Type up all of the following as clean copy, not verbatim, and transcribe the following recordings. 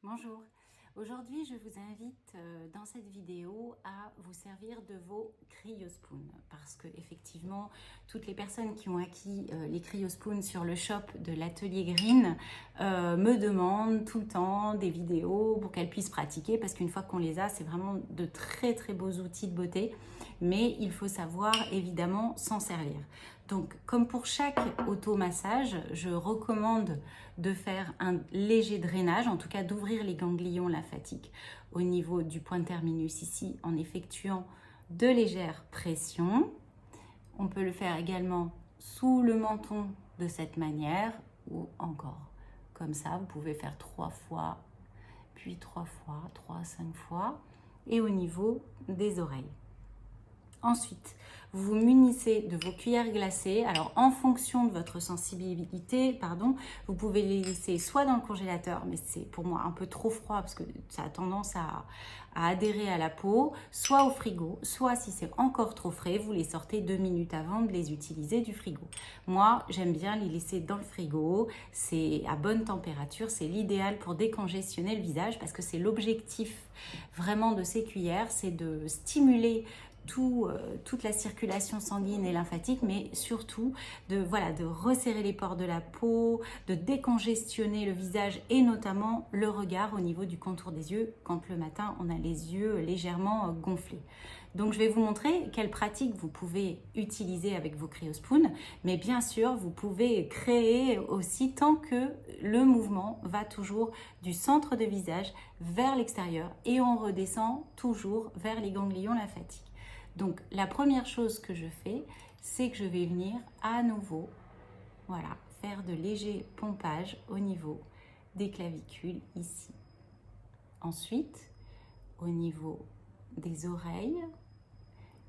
Bonjour, aujourd'hui je vous invite dans cette vidéo à vous servir de vos CryoSpoon parce que effectivement toutes les personnes qui ont acquis les CryoSpoon sur le shop de l'atelier Green me demandent tout le temps des vidéos pour qu'elles puissent pratiquer parce qu'une fois qu'on les a c'est vraiment de très très beaux outils de beauté, mais il faut savoir évidemment s'en servir. Donc, comme pour chaque automassage, je recommande de faire un léger drainage, en tout cas d'ouvrir les ganglions lymphatiques au niveau du point terminus ici en effectuant de légères pressions. On peut le faire également sous le menton de cette manière ou encore comme ça. Vous pouvez faire 3 fois, puis 3 fois, 3, 5 fois et au niveau des oreilles. Ensuite, vous vous munissez de vos cuillères glacées. Alors, en fonction de votre sensibilité, vous pouvez les laisser soit dans le congélateur, mais c'est pour moi un peu trop froid parce que ça a tendance à adhérer à la peau, soit au frigo, soit si c'est encore trop frais, vous les sortez 2 minutes avant de les utiliser du frigo. Moi, j'aime bien les laisser dans le frigo. C'est à bonne température, c'est l'idéal pour décongestionner le visage parce que c'est l'objectif vraiment de ces cuillères, c'est de stimuler toute la circulation sanguine et lymphatique, mais surtout de resserrer les pores de la peau, de décongestionner le visage et notamment le regard au niveau du contour des yeux quand le matin on a les yeux légèrement gonflés. Donc je vais vous montrer quelles pratiques vous pouvez utiliser avec vos CryoSpoon, mais bien sûr vous pouvez créer aussi tant que le mouvement va toujours du centre de visage vers l'extérieur et on redescend toujours vers les ganglions lymphatiques. Donc la première chose que je fais, c'est que je vais venir à nouveau, faire de légers pompages au niveau des clavicules ici. Ensuite, au niveau des oreilles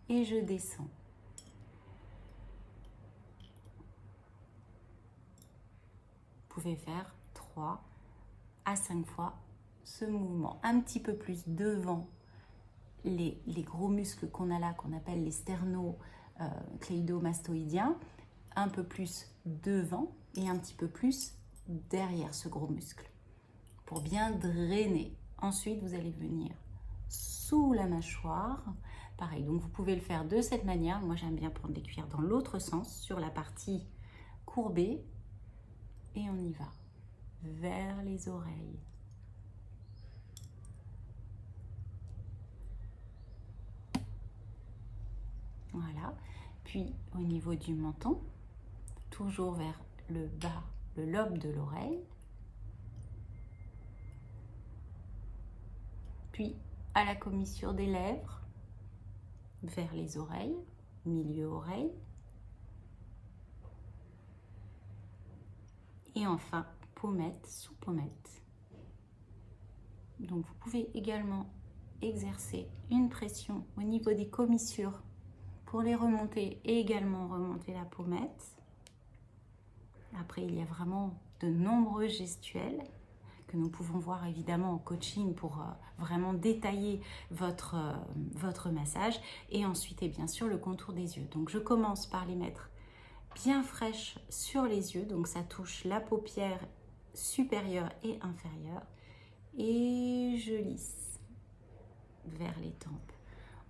et je descends. Vous pouvez faire 3 à 5 fois ce mouvement, un petit peu plus devant les gros muscles qu'on a là, qu'on appelle les sternocléidomastoïdiens, un peu plus devant et un petit peu plus derrière ce gros muscle pour bien drainer. Ensuite, vous allez venir sous la mâchoire. Pareil, donc vous pouvez le faire de cette manière. Moi, j'aime bien prendre les cuillères dans l'autre sens, sur la partie courbée. Et on y va, vers les oreilles. Voilà. Puis, au niveau du menton, toujours vers le bas, le lobe de l'oreille. Puis, à la commissure des lèvres, vers les oreilles, milieu oreille. Et enfin, pommette sous pommette. Donc, vous pouvez également exercer une pression au niveau des commissures pour les remonter et également remonter la pommette. Après, il y a vraiment de nombreux gestuels que nous pouvons voir évidemment en coaching pour vraiment détailler votre massage. Et ensuite, et bien sûr, le contour des yeux. Donc, je commence par les mettre bien fraîches sur les yeux. Donc, ça touche la paupière supérieure et inférieure. Et je lisse vers les tempes.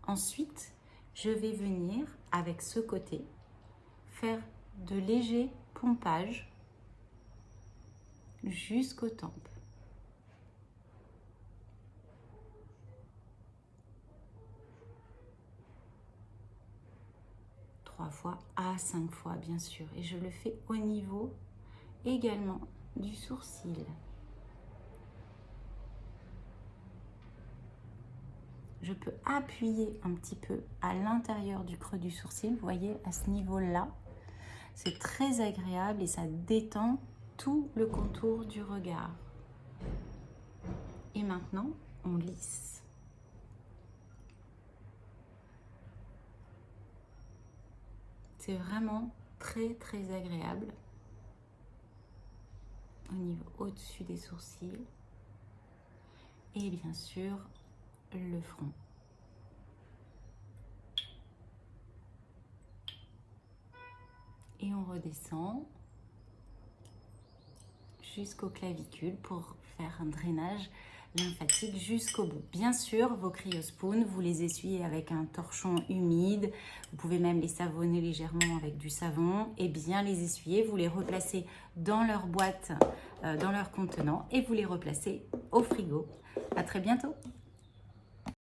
Ensuite, je vais venir avec ce côté faire de légers pompages jusqu'aux tempes. Trois fois à 5 fois bien sûr, et je le fais au niveau également du sourcil. Je peux appuyer un petit peu à l'intérieur du creux du sourcil, vous voyez, à ce niveau-là. C'est très agréable et ça détend tout le contour du regard. Et maintenant, on lisse. C'est vraiment très très agréable au niveau au-dessus des sourcils et bien sûr le front. Et on redescend jusqu'aux clavicules pour faire un drainage lymphatique jusqu'au bout. Bien sûr, vos cryospoons, vous les essuyez avec un torchon humide. Vous pouvez même les savonner légèrement avec du savon et bien les essuyer. Vous les replacez dans leur boîte, dans leur contenant et vous les replacez au frigo. À très bientôt!